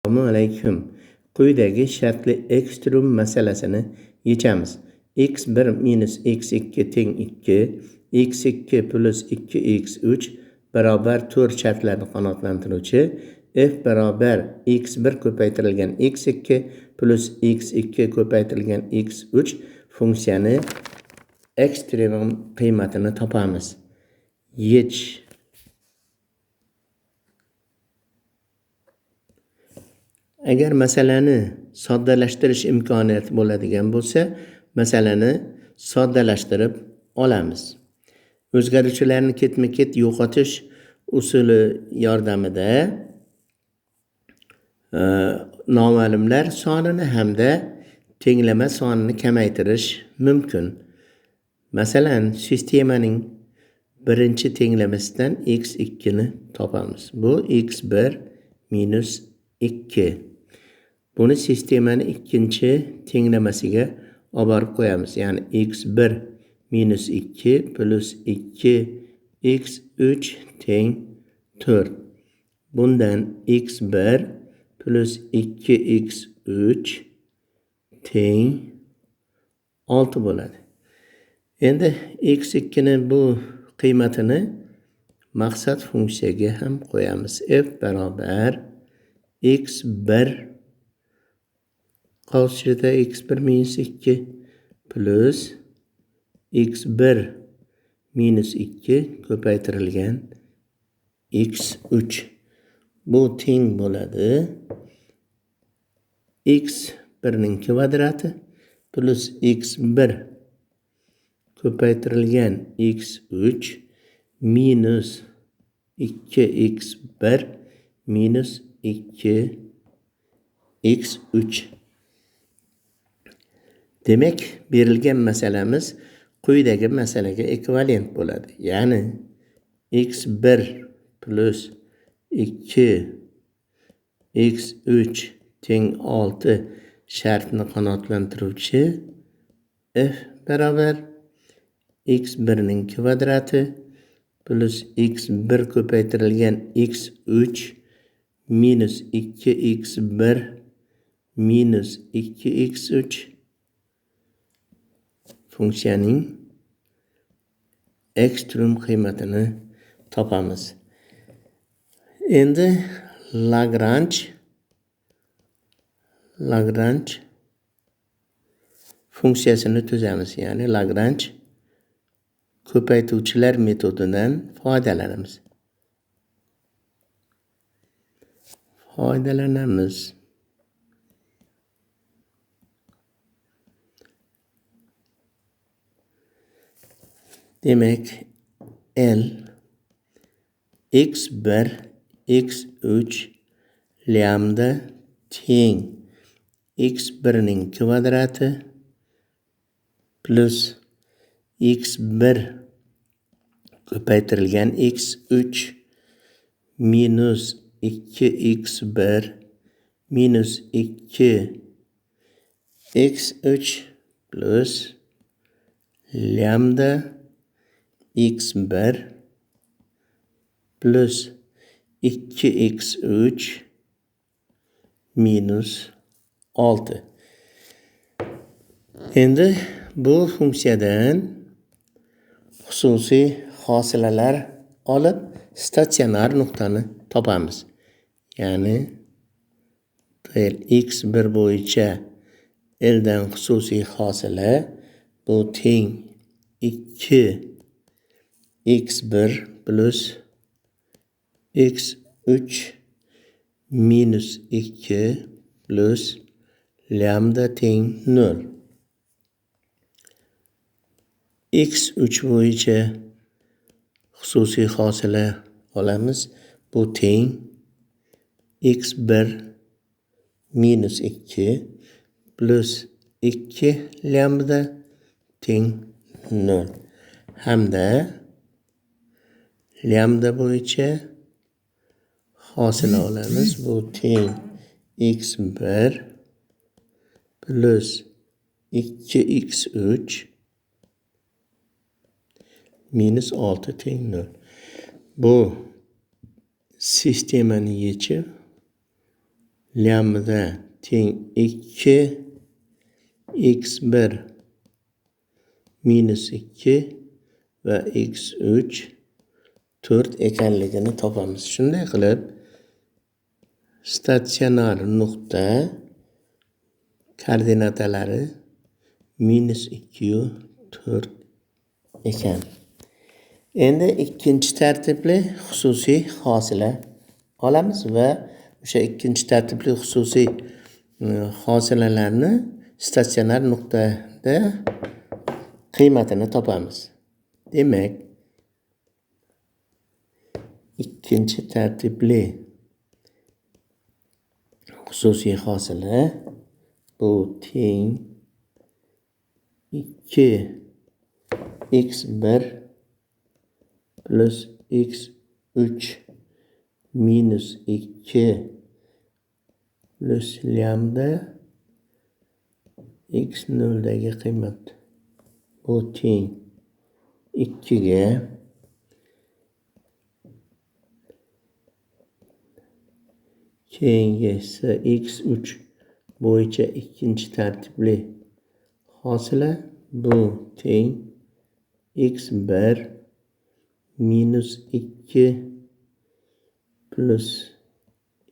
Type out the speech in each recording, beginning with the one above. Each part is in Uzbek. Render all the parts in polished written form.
Assalomu alaykum. Quyidagi shartli ekstrem masalasini yechamiz. x1 minus x2 teng 2, x2 plus 2x3 barobar 4 shartlarni qanoatlantiruvchi f barobar x1 ko'paytirilgan x2 plus x2 ko'paytirilgan x3 funksiyani ekstremum qiymatini topamiz. Yechish. Agar masalani soddalashtirish imkoniyati bo'ladigan bo'lsa, masalani soddalashtirib olamiz. O'zgaruvchilarni ketma-ket yo'qotish usuli yordamida noma'lumlar sonini hamda tenglama sonini kamaytirish mumkin. Masalan, sistemaning birinchi tenglamasidan x2 ni topamiz. Bu x1 minus 2. Buni sistemani ikkinchi tenglamasiga olib borib qo'yamiz. Ya'ni x1 minus 2 plus 2 x3 teng 4. Bundan x1 plus 2x3 teng 6 bo'ladi. Endi x2 ni bu qiymatini maqsad funksiyaga ham qo'yamiz. F barobar x1 qavsida x1 minus 2 plus x1 minus 2 ko'paytirilgan x3. Bu teng bo'ladi. x1 ning kvadrati plus x1 ko'paytirilgan x3 minus 2x1 minus 2x3. Demak, berilgan masalamiz quyidagi masalaga ekvivalent bo'ladi. Ya'ni x1 plus 2x3 teng 6 shartni qanoatlantiruvchi f barobar x1 ning kvadrati plus x1 ko'paytirilgan x3 minus 2x1 minus 2x3 funksiyaning ekstrem qiymatini topamiz. Endi Lagrange funksiyasini tuzamiz. Ya'ni Lagrange ko'paytuvchilar metodidan foydalanamiz. Demak, L x1 x3 lambda teng x1 ning kvadrati plus x1 ko'paytirilgan x3 minus 2x1 minus 2x3 plus lambda x1 plus 2x3 minus 6. Endi bu funksiyadan xususiy hosilalar olib statsionar nuqtani topamiz. Ya'ni x1 bo'yicha L dan xususiy hosila bu teng 2x1 plus x3 minus 2 plus lambda teng 0. x3 bo'yicha xususiy hosila olamiz. Bu teng x1 minus 2 plus 2 lambda teng 0. Hamda lambda bo'yicha hosila olamiz. Bu teng x1 plus 2x3 minus 6 teng 0. Bu sistemani yechib lambda teng 2 x1 minus 2 va x3 4 ekanligini topamiz. Shunday qilib, statsionar nuqta koordinatalari minus 2 4 ekan. Endi ikkinchi tartibli xususiy hosila olamiz va o'sha ikkinchi tartibli xususiy hosilalarni statsionar nuqtada qiymatini topamiz. Demak, ikkinchi tartibli xususiy hosila bu teng 2x1 plus x3 minus 2 plus lambda x0'dagi qiymat. Bu teng 2 ga keyingisi x3 bo'yicha ikkinchi tartibli hosila bu teng x1 minus 2 plus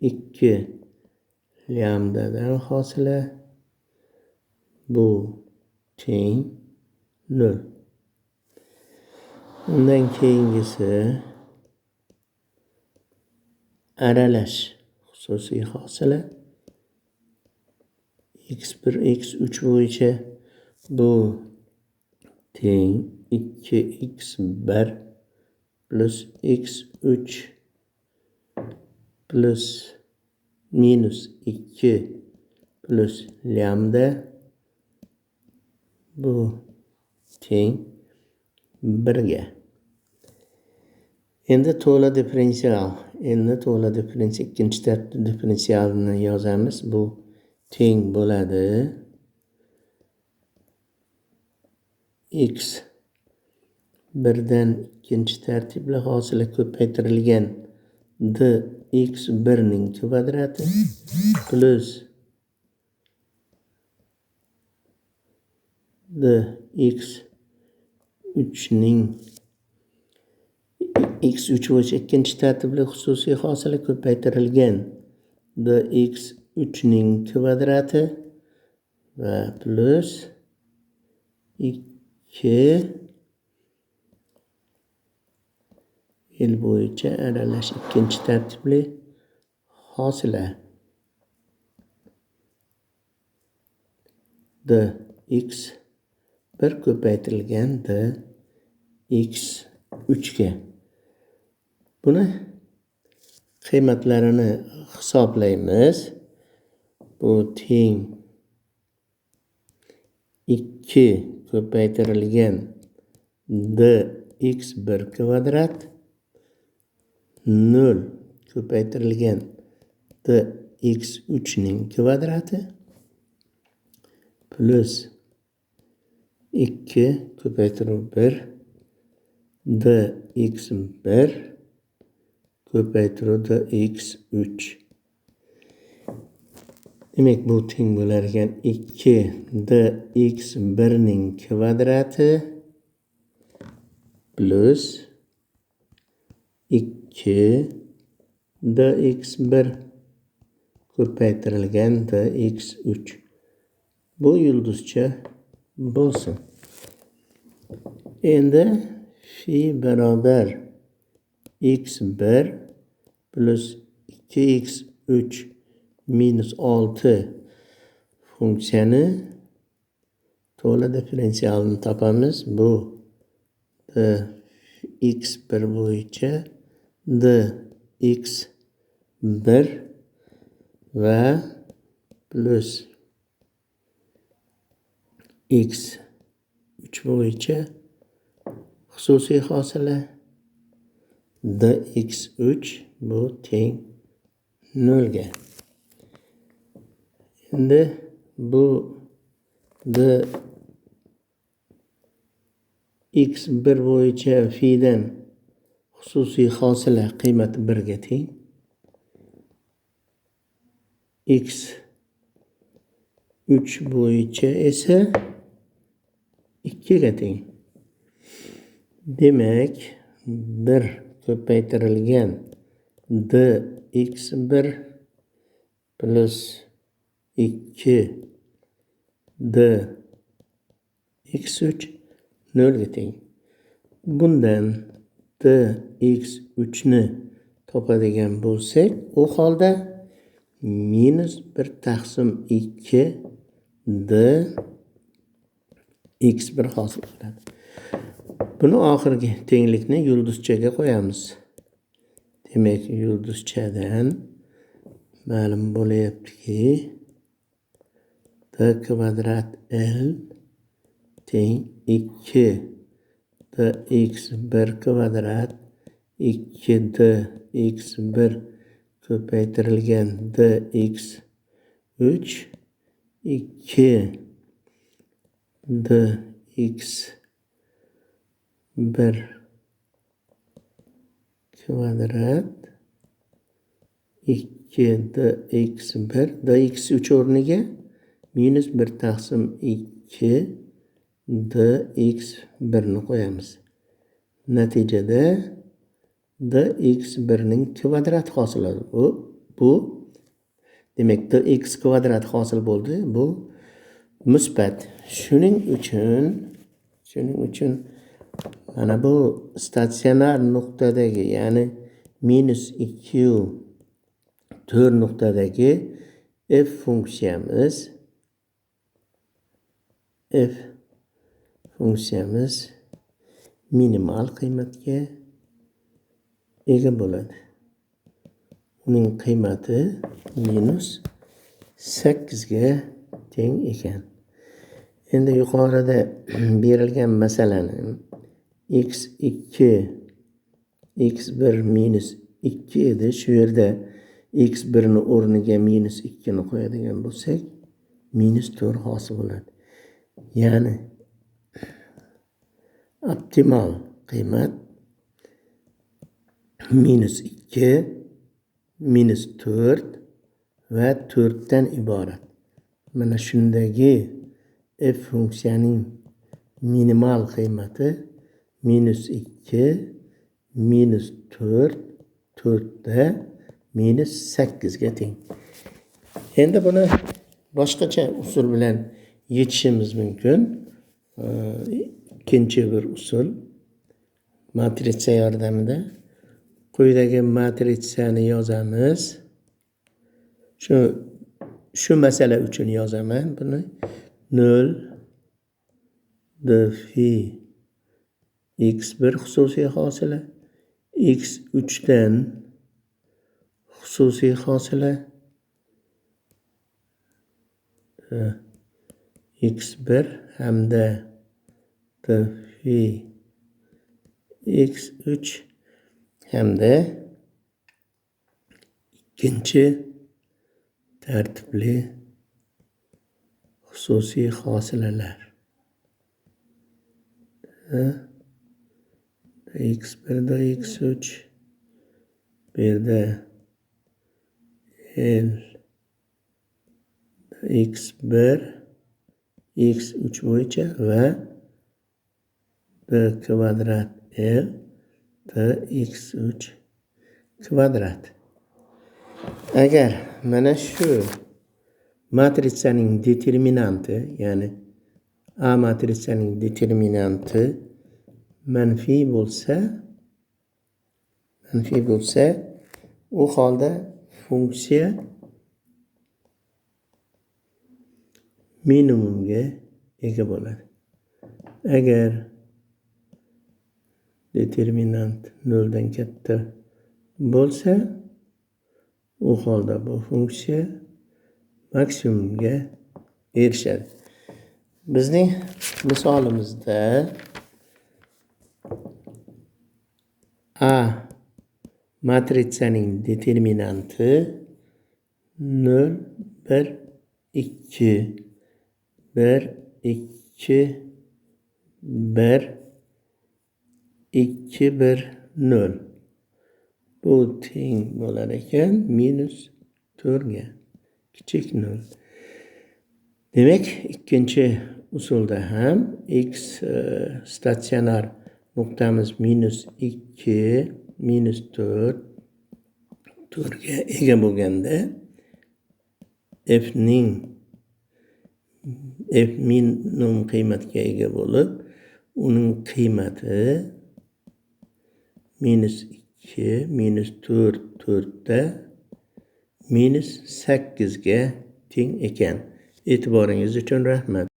2 lambdadan hosila bu teng 0. Undan keyingisi aralash xususiy hosila x1 x3 bo'yicha bu teng 2x1 plus x3 plus minus 2 plus lambda bu teng 1 ga. Endi to'la differensial. Ikkinchi tartibli differensialni yozamiz. Bu teng bo'ladi x birdan ikkinchi tartibli hosila ko'paytirilgan dx1 ning kvadrati plus dx3 ning x3 bo'yicha ikkinchi tartibli xususiy hosila ko'paytirilgan dx3 ning kvadrati va plus 2 el bo'yicha aralash ikkinchi tartibli hosila dx1 ko'paytirilgan dx3 ga. Buni qiymatlarini hisoblaymiz. Bu teng 2 ko'paytirilgan dx1 kvadrat 0 ko'paytirilgan dx3 ning kvadrati plus 2 ko'paytiruv 1 dx1 ko'paytiruv dx3. Demak, bu teng bo'lar ekan 2 dx1 ning kvadrati plus 2 dx1 ko'paytirilgan dx3. Bu yulduzcha bo'lsin. Endi phi barobar x1 plus 2x3 minus 6 funksiyani to'la differensialini topamiz. Bu x1 bo'yicha dx1 va plus x3 bo'yicha xususiy hosila dx3 bu teng 0 ga. Endi bu dx1 bo'yicha fidan xususiy hosila qiymati 1 ga teng. x 3 bo'yicha esa 2 ga teng. Demak, 1 ko'paytirilgan dx1 plus 2 dx3 0 ga teng. Bundan dx3 ni topadigan bo'lsak, u holda minus 1 taqsim 2 dx1 hosil bo'ladi. Buni oxirgi tenglikni yulduzchaga qo'yamiz. Demak, yulduzchadan ma'lum bo'layaptiki, d kvadrat l teng 2 dx1 kvadrat 2 dx1 ko'paytirilgan dx3 2 dx1 kvadrat 2 dx1 dx3 o'rniga minus 1 taqsim 2 dx1 ni qo'yamiz. Natijada dx1 ning kvadrati hosil bo'ladi. Bu demak dx kvadrat hosil bo'ldi. Bu musbat. Shuning uchun mana bu statsionar nuqtadagi, ya'ni minus 2 4 nuqtadagi f funksiyamiz minimal qiymatga ega bo'ladi. Uning qiymati minus 8 ga teng ekan. Endi yuqorida berilgan masalani x2 x1 minus 2 edi. Shu yerda x1 ni o'rniga minus 2 ni qo'yadigan bo'lsak, minus 4 hosil bo'ladi. Ya'ni optimal qiymat minus 2, minus 4 va 4 dan iborat. Mana shundagi f funksiyaning minimal qiymati minus 2, minus 4, 4 da minus 8 ga teng. Endi buni boshqacha usul bilan yechishimiz mumkin. İkinci bir usul matritsa yordamida quyidagi matritsani yozamiz. Shu masala uchun yozaman buni. 0 dfi x1 xususiy hosila, x3 dan xususiy hosila, x1 hamda dfi x3 hamda ikkinchi tartibli xususiy hosilalar. x1 x3 bu yerda l x1 x3 bo'yicha va d kvadrat l dx3 kvadrat. Agar mana shu matritsaning determinanti, ya'ni A matritsaning determinanti manfiy bo'lsa, u holda funksiya minimumga ega bo'ladi. Agar determinant 0 dan katta bo'lsa, u holda bu funksiya maksimumga erishadi. Bizning misolimizda A matritsaning determinanti 0, 1, 2, 1, 2, 1, 2, 1, 0. Bu teng bo'lar ekan minus 4 ga. kichik 0. Demak, ikkinchi usulda ham x statsionar nuqtamiz -2, -4, 4ga ega bo'lganda f minimum qiymatga ega bo'lib, uning qiymati -2, -4, 4da -8 ga teng ekan. E'tiboringiz uchun rahmat.